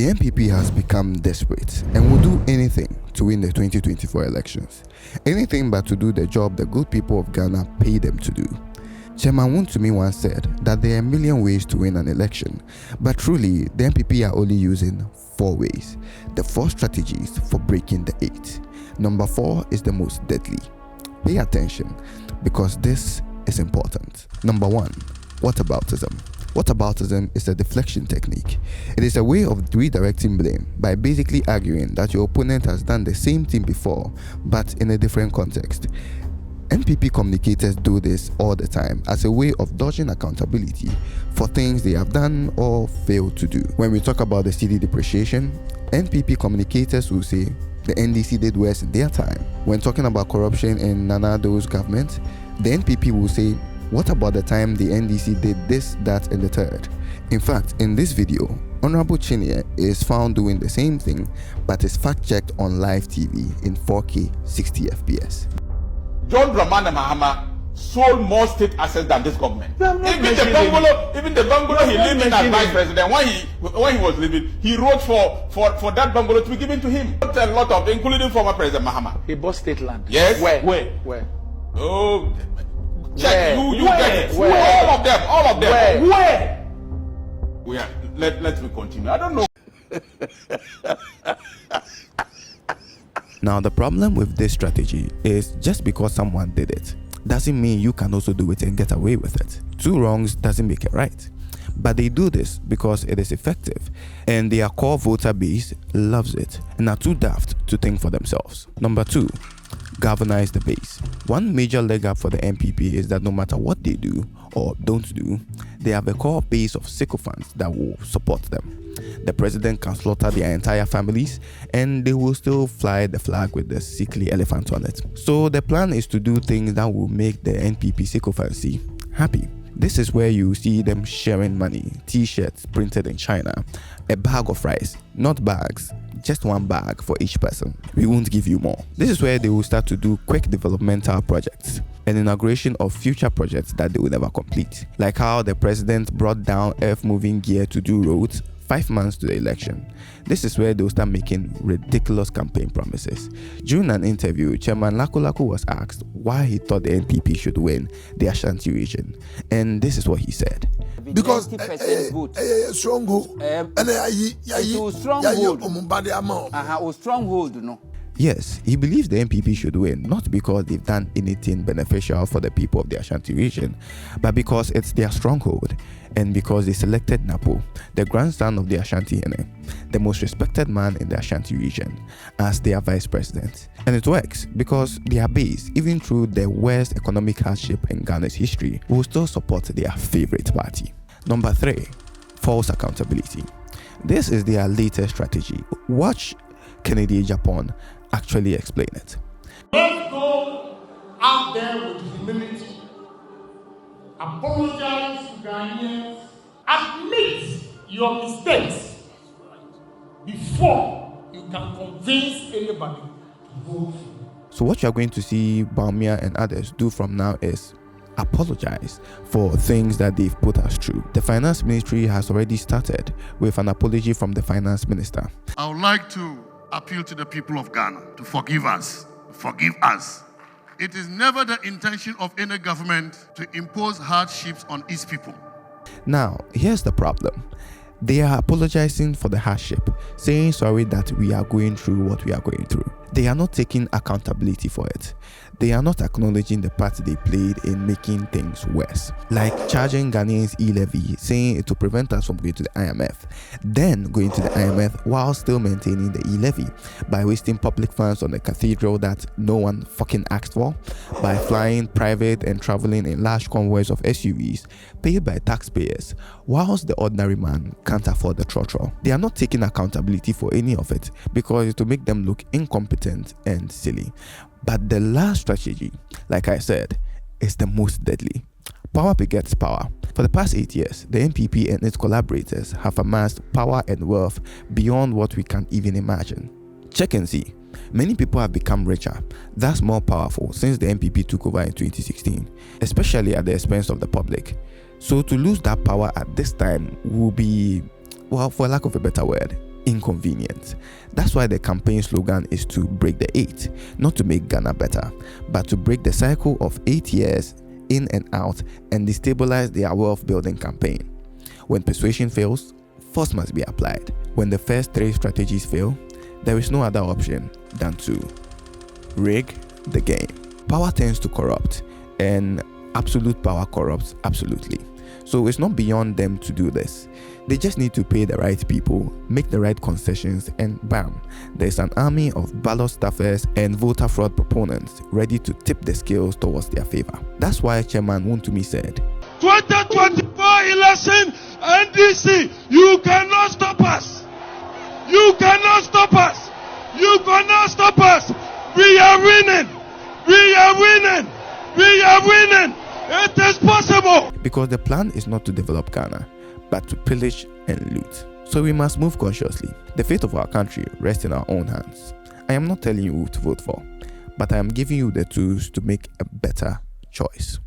The NPP has become desperate and will do anything to win the 2024 elections. Anything but to do the job the good people of Ghana pay them to do. Chairman Wontumi once said that there are a million ways to win an election, but truly the NPP are only using 4 ways, the 4 strategies for breaking the 8. Number 4 is the most deadly. Pay attention because this is important. Number 1, whataboutism. Whataboutism is a deflection technique. It is a way of redirecting blame by basically arguing that your opponent has done the same thing before, but in a different context. NPP communicators do this all the time as a way of dodging accountability for things they have done or failed to do. When we talk about the cedi depreciation, NPP communicators will say the NDC did worse in their time. When talking about corruption in Nana Ado's government, the NPP will say, what about the time the NDC did this, that, and the third? In fact, in this video, Honorable Chinie is found doing the same thing, but is fact-checked on live TV in 4K 60 FPS. John Dramani Mahama sold more state assets than this government. Even the bungalow he lived in as vice president, when he was living, he wrote for that bungalow to be given to him. A lot of, including former President Mahama. He bought state land. Yes. Where? Oh, check. You get it. All of them. Where? Let me continue. I don't know. Now, the problem with this strategy is just because someone did it doesn't mean you can also do it and get away with it. 2 wrongs doesn't make it right. But they do this because it is effective and their core voter base loves it and are too daft to think for themselves. Number 2, galvanize the base. One major leg up for the NPP is that no matter what they do or don't do, they have a core base of sycophants that will support them. The president can slaughter their entire families and they will still fly the flag with the sickly elephant on it. So the plan is to do things that will make the NPP sycophancy happy. This is where you see them sharing money, t-shirts printed in China, a bag of rice, not bags, just 1 bag for each person. We won't give you more. This is where they will start to do quick developmental projects, an inauguration of future projects that they will never complete. Like how the president brought down earth-moving gear to do roads 5 months to the election. This is where they will start making ridiculous campaign promises. During an interview, Chairman Laku was asked why he thought the NPP should win the Ashanti region, and this is what he said. Because stronghold. Stronghold, no. Yes, he believes the NPP should win, not because they've done anything beneficial for the people of the Ashanti region, but because it's their stronghold, and because they selected Napo, the grandson of the Ashanti Hene, the most respected man in the Ashanti region, as their vice president. And it works because their base, even through the worst economic hardship in Ghana's history, will still support their favorite party. Number 3, false accountability. This is their latest strategy. Watch Kennedy Japan actually explain it. Let's go out there with humility. Apologize to Ghanaians. Admit your mistakes before you can convince anybody to vote. So what you're going to see Bawumia and others do from now is apologize for things that they've put us through. The finance ministry has already started with an apology from the finance minister. I would like to appeal to the people of Ghana to forgive us. Forgive us. It is never the intention of any government to impose hardships on its people. Now, here's the problem. They are apologizing for the hardship, saying sorry that we are going through what we are going through. They are not taking accountability for it. They are not acknowledging the part they played in making things worse. Like charging Ghanaians e-levy, saying it will prevent us from going to the IMF. Then going to the IMF while still maintaining the e-levy. By wasting public funds on a cathedral that no one fucking asked for. By flying private and traveling in large convoys of SUVs paid by taxpayers, whilst the ordinary man can't afford the trotro. They are not taking accountability for any of it because it will make them look incompetent and silly. But the last strategy, like I said, is the most deadly. Power begets power. For the past 8 years, the NPP and its collaborators have amassed power and wealth beyond what we can even imagine. Check and see. Many people have become richer, thus more powerful since the NPP took over in 2016, especially at the expense of the public. So to lose that power at this time will be, well, for lack of a better word, inconvenient. That's why the campaign slogan is to break the 8, not to make Ghana better, but to break the cycle of 8 years in and out and destabilize their wealth building campaign. When persuasion fails, force must be applied. When the first 3 strategies fail, there is no other option than to rig the game. Power tends to corrupt, and absolute power corrupts absolutely. So it's not beyond them to do this. They just need to pay the right people, make the right concessions, and bam, there's an army of ballot staffers and voter fraud proponents ready to tip the scales towards their favor. That's why Chairman Wontumi said, 2024 election, NDC, you cannot stop us. You cannot stop us. You cannot stop us. We are winning. We are winning. We are winning. It is possible. Because the plan is not to develop Ghana, but to pillage and loot. So we must move cautiously. The fate of our country rests in our own hands. I am not telling you who to vote for, but I am giving you the tools to make a better choice.